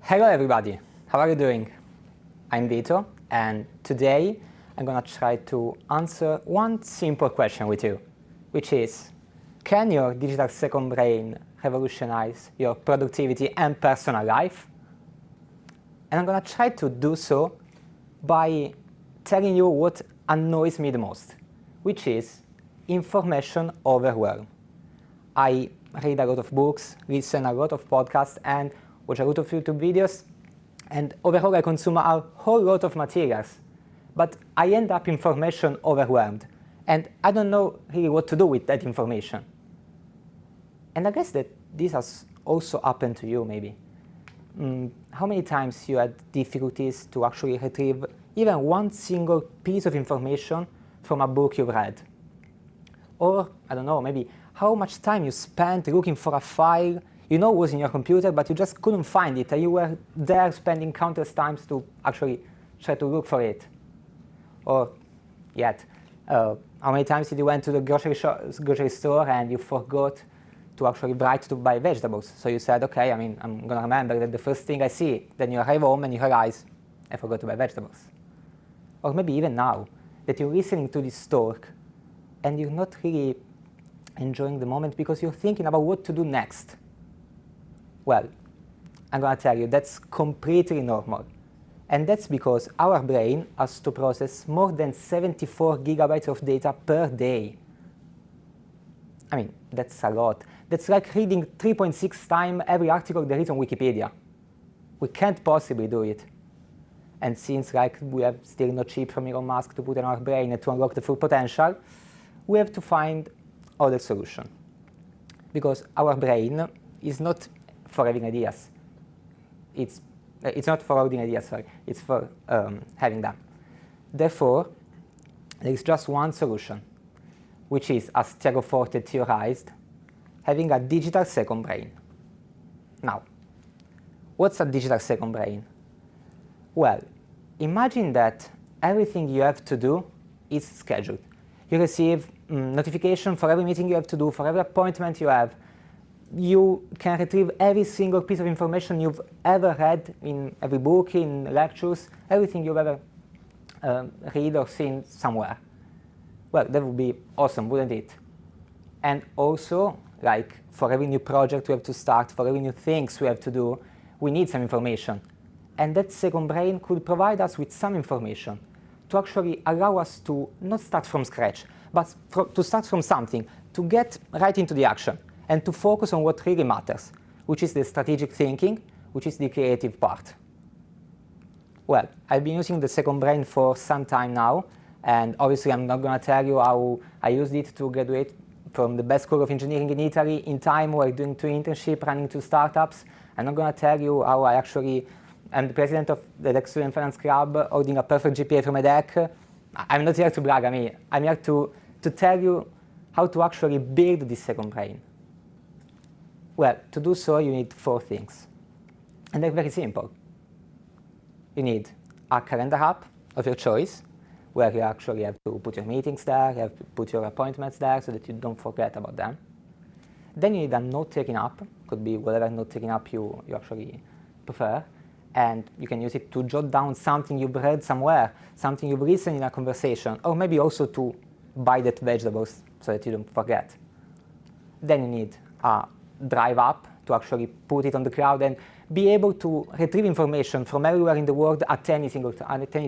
Hello everybody, how are you doing? I'm Vito, and today I'm going to try to answer one simple question with you, which is, can your digital second brain revolutionize your productivity and personal life? And I'm going to try to do so by telling you what annoys me the most, which is information overwhelm. I read a lot of books, listen a lot of podcasts, and watch a lot of YouTube videos, and overall I consume a whole lot of materials. But I end up information overwhelmed, and I don't know really what to do with that information. And I guess that this has also happened to you, maybe. How many times you had difficulties to actually retrieve even one single piece of information from a book you've read? Or, I don't know, maybe how much time you spent looking for a file you know was in your computer, but you just couldn't find it, and you were there spending countless times to actually try to look for it. Or, yet, how many times did you went to the grocery store and you forgot to actually write to buy vegetables? So you said, okay, I'm going to remember that the first thing I see. Then you arrive home and you realize, I forgot to buy vegetables. Or maybe even now, that you're listening to this talk and you're not really enjoying the moment because you're thinking about what to do next. Well, I'm going to tell you that's completely normal. And that's because our brain has to process more than 74 gigabytes of data per day. I mean, that's a lot. That's like reading 3.6 times every article there is on Wikipedia. We can't possibly do it. And since we have still no chip from Elon Musk to put in our brain to unlock the full potential, we have to find other solution. Because our brain is not for having ideas. It's not for holding ideas, sorry. It's for having them. Therefore, there is just one solution, which is, as Tiago Forte theorized, having a digital second brain. Now, what's a digital second brain? Well, imagine that everything you have to do is scheduled. You receive notification for every meeting you have to do, for every appointment you have. You can retrieve every single piece of information you've ever read in every book, in lectures, everything you've ever read or seen somewhere. Well, that would be awesome, wouldn't it? And also, like for every new project we have to start, for every new things we have to do, we need some information. And that second brain could provide us with some information to actually allow us to not start from scratch, but to start from something, to get right into the action, and to focus on what really matters, which is the strategic thinking, which is the creative part. Well, I've been using the second brain for some time now, and obviously I'm not going to tell you how I used it to graduate from the best school of engineering in Italy in time while doing 2 internships, running 2 startups. I'm not going to tell you how I actually am the president of the TEDx Student Finance Club, holding a perfect GPA from EDHEC. I'm not here to brag, I'm here to tell you how to actually build this second brain. Well, to do so, you need 4 things. And they're very simple. You need a calendar app of your choice, where you actually have to put your meetings there, you have to put your appointments there so that you don't forget about them. Then you need a note-taking app, could be whatever note-taking app you actually prefer, and you can use it to jot down something you've read somewhere, something you've listened in a conversation, or maybe also to buy that vegetables so that you don't forget. Then you need a Drive app to actually put it on the cloud and be able to retrieve information from everywhere in the world at any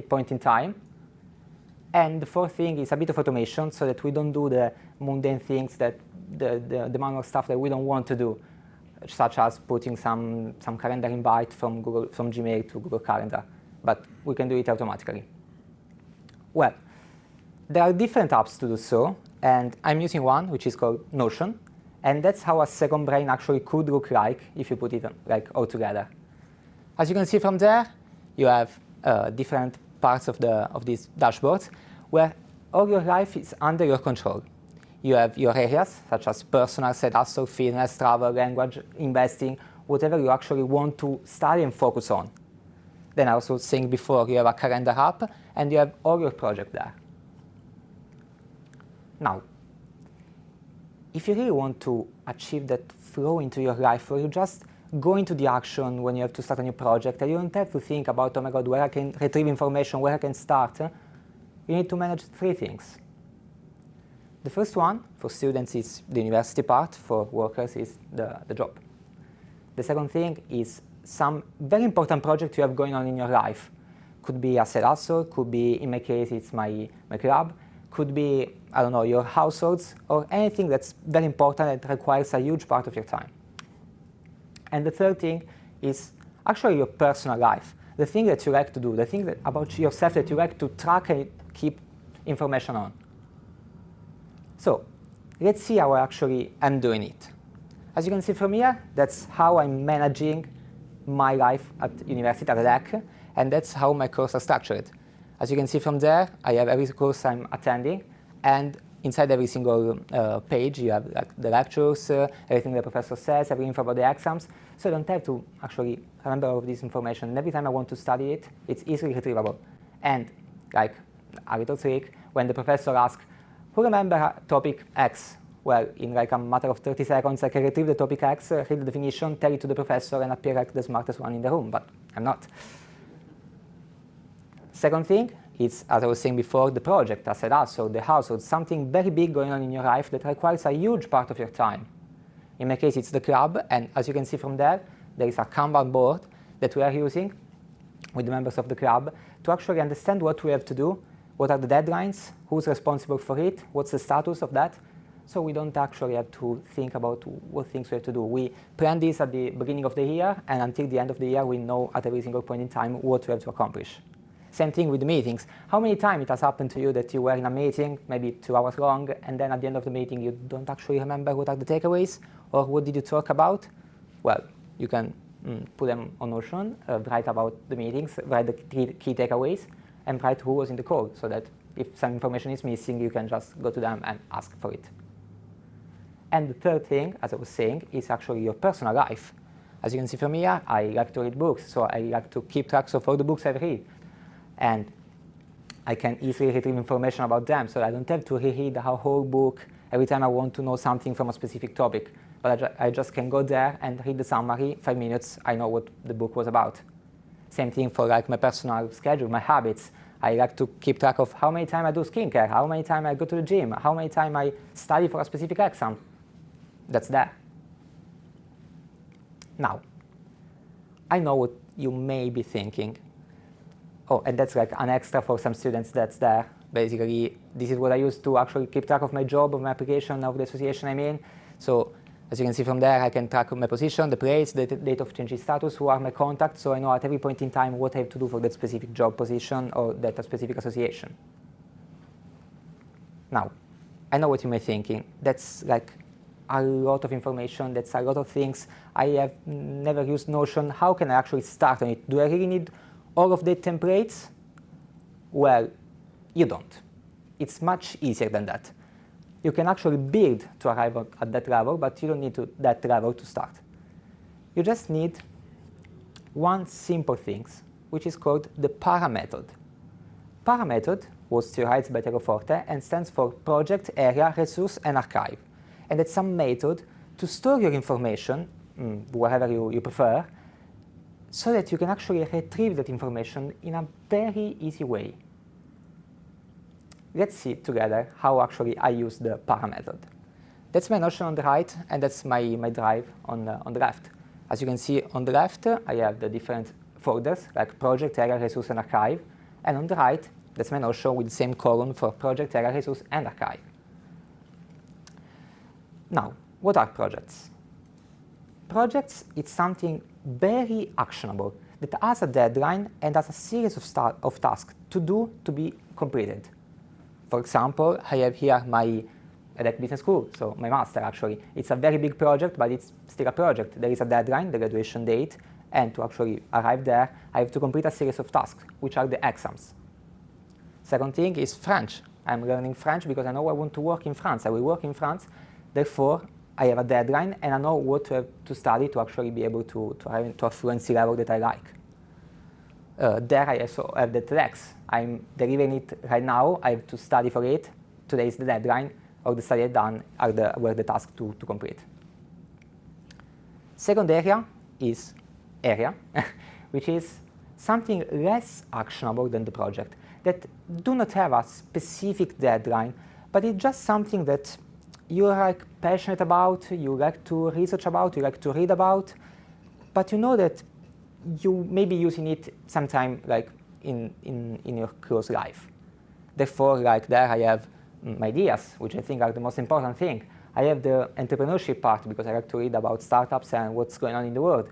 point in time. And the 4th thing is a bit of automation so that we don't do the mundane things, that the manual stuff that we don't want to do, such as putting some calendar invite from Gmail to Google Calendar, but we can do it automatically. Well, there are different apps to do so, and I'm using one which is called Notion. And that's how a second brain actually could look like if you put it all together. As you can see from there, you have different parts of these dashboards where all your life is under your control. You have your areas, such as personal, side hustle, fitness, travel, language, investing, whatever you actually want to study and focus on. Then I was saying before, you have a calendar app, and you have all your projects there. Now, if you really want to achieve that flow into your life where you just go into the action when you have to start a new project, and you don't have to think about, oh my god, where I can retrieve information, where I can start. You need to manage three things. The first one, for students, is the university part. For workers, is the job. The second thing is some very important project you have going on in your life. Could be a side hustle, could be, in my case, it's my club, could be, I don't know, your households, or anything that's very important that requires a huge part of your time. And the third thing is actually your personal life, the thing that you like to do, the thing that about yourself that you like to track and keep information on. So let's see how I actually am doing it. As you can see from here, that's how I'm managing my life at university, at TEDx, and that's how my courses are structured. As you can see from there, I have every course I'm attending, and inside every single page you have like the lectures, everything the professor says, every info about the exams, so I don't have to actually remember all of this information. And every time I want to study it, it's easily retrievable. And like a little trick, when the professor asks, who remember topic X? Well, in like a matter of 30 seconds, I can retrieve the topic X, read the definition, tell it to the professor, and appear like the smartest one in the room, but I'm not. Second thing is, as I was saying before, the project, a side hustle, the household, something very big going on in your life that requires a huge part of your time. In my case, it's the club, and as you can see from there, there is a Kanban board that we are using with the members of the club to actually understand what we have to do, what are the deadlines, who's responsible for it, what's the status of that, so we don't actually have to think about what things we have to do. We plan this at the beginning of the year, and until the end of the year, we know at every single point in time what we have to accomplish. Same thing with the meetings. How many times it has happened to you that you were in a meeting, maybe 2 hours long, and then at the end of the meeting you don't actually remember what are the takeaways, or what did you talk about? Well, you can put them on Notion, write about the meetings, write the key takeaways, and write who was in the call, so that if some information is missing, you can just go to them and ask for it. And the third thing, as I was saying, is actually your personal life. As you can see from here, I like to read books, so I like to keep track of all the books I've read. And I can easily retrieve information about them, so I don't have to reread the whole book every time I want to know something from a specific topic. But I just can go there and read the summary, 5 minutes, I know what the book was about. Same thing for like my personal schedule, my habits. I like to keep track of how many times I do skincare, how many times I go to the gym, how many times I study for a specific exam. That's there. Now, I know what you may be thinking. Oh, and that's like an extra for some students that's there. Basically, this is what I use to actually keep track of my job, of my application, of the association I'm in. So as you can see from there, I can track my position, the place, the date of change in status, who are my contacts, so I know at every point in time what I have to do for that specific job position or that specific association. Now, I know what you may be thinking. That's like a lot of information, that's a lot of things. I have never used Notion. How can I actually start on it? Do I really need all of the templates? Well, you don't. It's much easier than that. You can actually build to arrive at that level, but you don't need that level to start. You just need one simple thing, which is called the PARA method. PARA method was theorized by Tiago Forte and stands for Project, Area, Resource, and Archive. And it's some method to store your information, wherever you prefer, so that you can actually retrieve that information in a very easy way. Let's see together how actually I use the PARA method. That's my Notion on the right, and that's my drive on the left. As you can see on the left, I have the different folders, like Project, Area, Resource, and Archive. And on the right, that's my Notion with the same column for Project, Area, Resource, and Archive. Now, what are projects? Projects, it's something very actionable that has a deadline and has a series of tasks to do to be completed. For example, I have here my TEDx Business School, so my master actually. It's a very big project, but it's still a project. There is a deadline, the graduation date, and to actually arrive there, I have to complete a series of tasks, which are the exams. Second thing is French. I'm learning French because I know I want to work in France. I will work in France, therefore I have a deadline and I know what to have to study to actually be able to arrive to a fluency level that I like. There I also have the TEDx. I'm delivering it right now. I have to study for it. Today is the deadline. All the study I've done were the tasks to complete. Second area is area, which is something less actionable than the project, that do not have a specific deadline, but it's just something that you're like passionate about, you like to research about, you like to read about, but you know that you may be using it sometime like in your close life. Therefore, like there I have my ideas, which I think are the most important thing. I have the entrepreneurship part because I like to read about startups and what's going on in the world.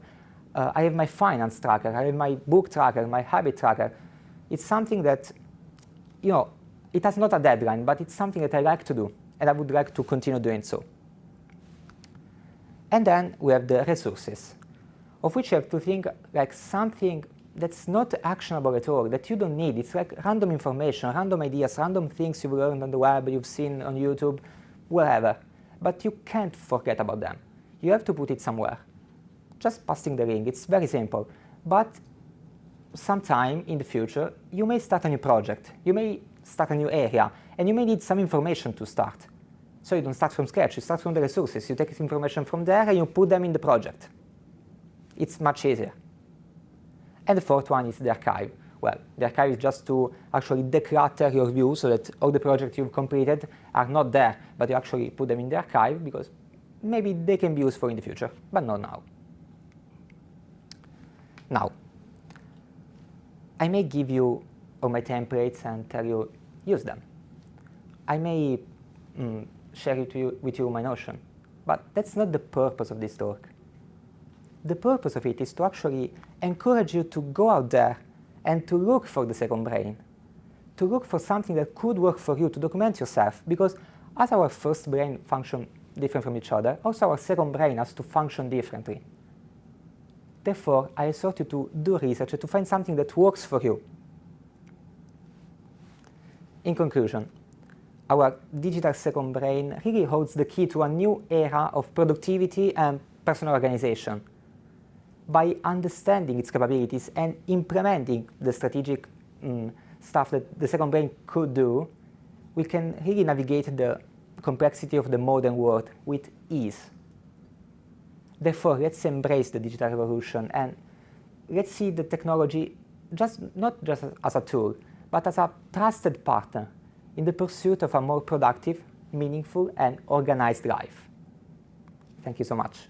I have my finance tracker, I have my book tracker, my habit tracker. It's something that, you know, it has not a deadline, but it's something that I like to do, and I would like to continue doing so. And then we have the resources, of which you have to think like something that's not actionable at all, that you don't need. It's like random information, random ideas, random things you've learned on the web, you've seen on YouTube, wherever. But you can't forget about them. You have to put it somewhere. Just passing the ring, it's very simple. But sometime in the future, you may start a new project, you may start a new area, and you may need some information to start. So you don't start from scratch, you start from the resources, you take information from there and you put them in the project. It's much easier. And the fourth one is the archive. Well, the archive is just to actually declutter your view so that all the projects you've completed are not there, but you actually put them in the archive because maybe they can be useful in the future, but not now. Now, I may give you all my templates and tell you, use them. I may share with you my Notion, but that's not the purpose of this talk. The purpose of it is to actually encourage you to go out there and to look for the second brain, to look for something that could work for you, to document yourself, because as our first brain functions different from each other, also our second brain has to function differently. Therefore, I exhort you to do research, to find something that works for you. In conclusion, our digital second brain really holds the key to a new era of productivity and personal organization. By understanding its capabilities and implementing the strategic stuff that the second brain could do, we can really navigate the complexity of the modern world with ease. Therefore, let's embrace the digital revolution and let's see the technology not just as a tool, but as a trusted partner in the pursuit of a more productive, meaningful, and organized life. Thank you so much.